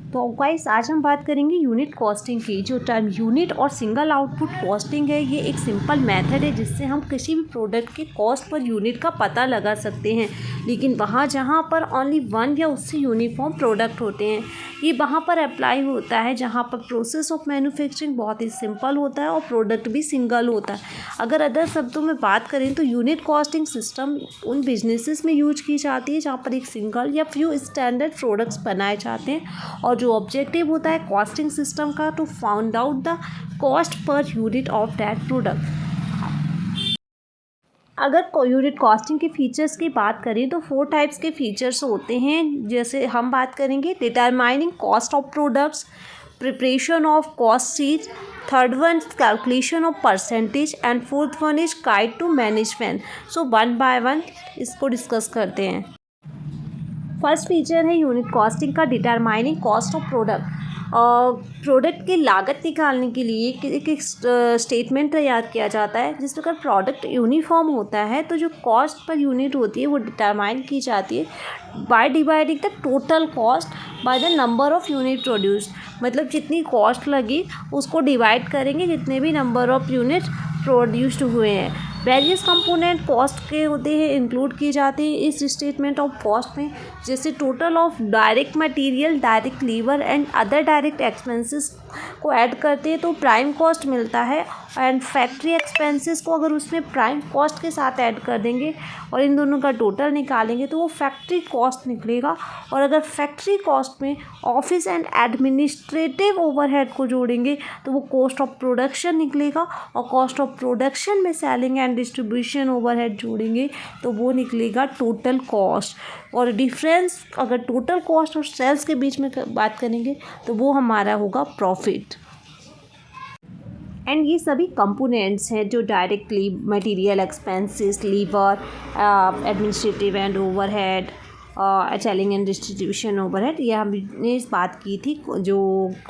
तो गाइस आज हम बात करेंगे यूनिट कॉस्टिंग की। जो टर्म यूनिट और सिंगल आउटपुट कॉस्टिंग है, ये एक सिंपल मेथड है जिससे हम किसी भी प्रोडक्ट के कॉस्ट पर यूनिट का पता लगा सकते हैं। लेकिन वहाँ जहाँ पर ओनली वन या उससे यूनिफॉर्म प्रोडक्ट होते हैं, ये वहाँ पर अप्लाई होता है जहाँ पर प्रोसेस ऑफ मैन्युफैक्चरिंग बहुत ही सिंपल होता है और प्रोडक्ट भी सिंगल होता है। अगर अदर शब्दों में बात करें तो यूनिट कॉस्टिंग सिस्टम उन बिजनेसेस में यूज की जाती है जहाँ पर एक सिंगल या फ्यू स्टैंडर्ड प्रोडक्ट्स बनाए जाते हैं और जो ऑब्जेक्टिव होता है कॉस्टिंग सिस्टम का, to find out the cost per unit of that product. अगर यूनिट कॉस्टिंग के फीचर्स की बात करें तो 4 टाइप्स के फीचर्स होते हैं। जैसे हम बात करेंगे determining cost of products, preparation of cost sheet, third one calculation of percentage and fourth one is guide to management. So one by one इसको डिस्कस करते हैं। फर्स्ट फीचर है यूनिट कॉस्टिंग का determining cost of product. Product की लागत निकालने के लिए एक स्टेटमेंट तैयार किया जाता है। जिस प्रकार प्रोडक्ट यूनिफॉर्म होता है तो जो कॉस्ट पर यूनिट होती है वो डिटरमाइन की जाती है by dividing the total cost by the number of unit produced. मतलब जितनी कॉस्ट लगी उसको डिवाइड करेंगे जितने भी नंबर ऑफ यूनिट प्रोड्यूस्ड हुए हैं। वेरियस कंपोनेंट कॉस्ट के होते हैं, इंक्लूड किए जाते हैं इस स्टेटमेंट ऑफ कॉस्ट में। जैसे total of direct material, direct labour and other direct expenses को ऐड करते हैं तो प्राइम कॉस्ट मिलता है। एंड फैक्ट्री एक्सपेंसेस को अगर उसमें प्राइम कॉस्ट के साथ ऐड कर देंगे और इन दोनों का टोटल निकालेंगे तो वो फैक्ट्री कॉस्ट निकलेगा। और अगर फैक्ट्री कॉस्ट में ऑफिस एंड एडमिनिस्ट्रेटिव ओवरहेड को जोड़ेंगे तो वो कॉस्ट ऑफ प्रोडक्शन निकलेगा। और कॉस्ट ऑफ प्रोडक्शन में सेलिंग एंड डिस्ट्रीब्यूशन ओवरहेड जोड़ेंगे तो वो निकलेगा टोटल कॉस्ट। और डिफरेंस अगर टोटल कॉस्ट और सेल्स के बीच में बात करेंगे तो वो हमारा होगा प्रॉफिट। एंड ये सभी कंपोनेंट्स हैं जो डायरेक्टली मटेरियल एक्सपेंसेस, लीवर, administrative and overhead, selling and distribution overhead, ये हमने इस बात की थी जो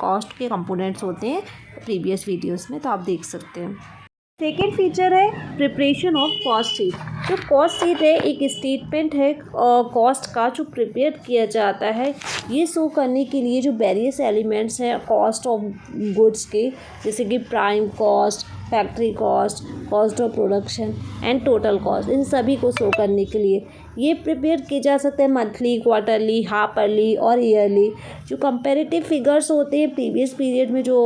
कॉस्ट के कंपोनेंट्स होते हैं प्रीवियस वीडियोस में, तो आप देख सकते हैं। सेकेंड फीचर है प्रिपरेशन ऑफ कॉस्ट शीट। जो कॉस्ट शीट है एक स्टेटमेंट है कॉस्ट का जो प्रिपेयर किया जाता है ये शो करने के लिए जो वेरियस एलिमेंट्स हैं कॉस्ट ऑफ गुड्स के, जैसे कि prime cost, factory cost, cost of production and total cost, इन सभी को शो करने के लिए ये प्रिपेयर किए जा सकते हैं मंथली, क्वार्टरली, हाफ ईयरली और ईयरली। जो कंपैरेटिव फिगर्स होते हैं प्रीवियस पीरियड में जो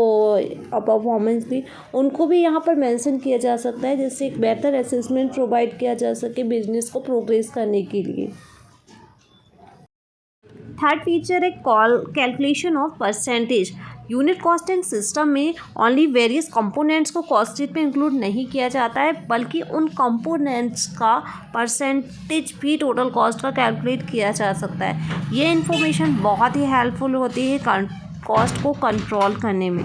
परफॉर्मेंस थी उनको भी यहाँ पर मेंशन किया जा सकता है, जिससे एक बेहतर असेसमेंट प्रोवाइड किया जा सके बिजनेस को प्रोग्रेस करने के लिए। थर्ड फीचर है calculation of percentage. Unit costing system में ओनली वेरियस कंपोनेंट्स को कॉस्ट शीट में इंक्लूड नहीं किया जाता है बल्कि उन कंपोनेंट्स का परसेंटेज भी टोटल कॉस्ट का कैलकुलेट किया जा सकता है। ये इन्फॉर्मेशन बहुत ही हेल्पफुल होती है कॉस्ट को कंट्रोल करने में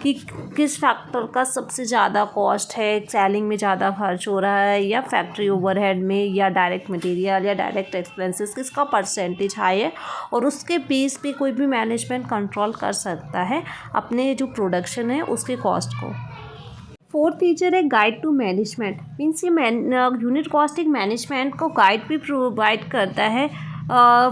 कि किस फैक्टर का सबसे ज़्यादा कॉस्ट है, सेलिंग में ज़्यादा खर्च हो रहा है या फैक्ट्री ओवरहेड में या डायरेक्ट मटेरियल या डायरेक्ट एक्सपेंसेस किसका परसेंटेज हाई है, और उसके बेस पे कोई भी मैनेजमेंट कंट्रोल कर सकता है अपने जो प्रोडक्शन है उसके कॉस्ट को। फोर्थ फीचर है गाइड टू मैनेजमेंट। मीन्स ये यूनिट कॉस्टिंग मैनेजमेंट को गाइड भी प्रोवाइड करता है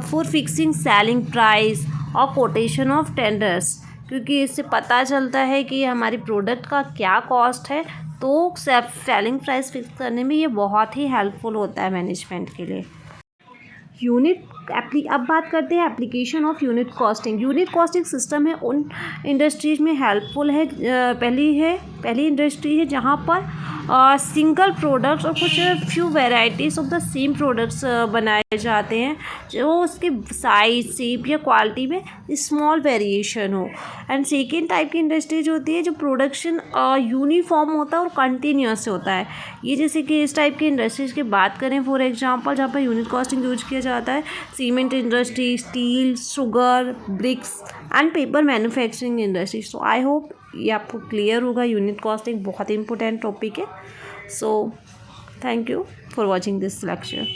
फॉर फिक्सिंग सेलिंग प्राइस और कोटेशन ऑफ टेंडर्स, क्योंकि इससे पता चलता है कि हमारी प्रोडक्ट का क्या कॉस्ट है, तो सेलिंग प्राइस फिक्स करने में ये बहुत ही हेल्पफुल होता है मैनेजमेंट के लिए। अब बात करते हैं application of unit costing. Unit costing system है उन इंडस्ट्रीज में हेल्पफुल है। पहली इंडस्ट्री है जहाँ पर सिंगल प्रोडक्ट्स और कुछ few varieties of the same products बनाए जाते हैं जो उसके साइज, शेप या क्वालिटी में स्मॉल वेरिएशन हो। एंड सेकेंड टाइप की इंडस्ट्रीज होती है जो प्रोडक्शन यूनिफॉर्म होता है और कंटिन्यूस होता है। ये जैसे कि इस टाइप की इंडस्ट्रीज की बात करें फॉर एग्जांपल जहाँ पर यूनिट कॉस्टिंग यूज किया जाता है, cement industry, steel, sugar, bricks and paper manufacturing industry. So I hope ये आपको क्लियर होगा। यूनिट कॉस्टिंग बहुत इंपॉर्टेंट टॉपिक है। So thank you for watching this lecture.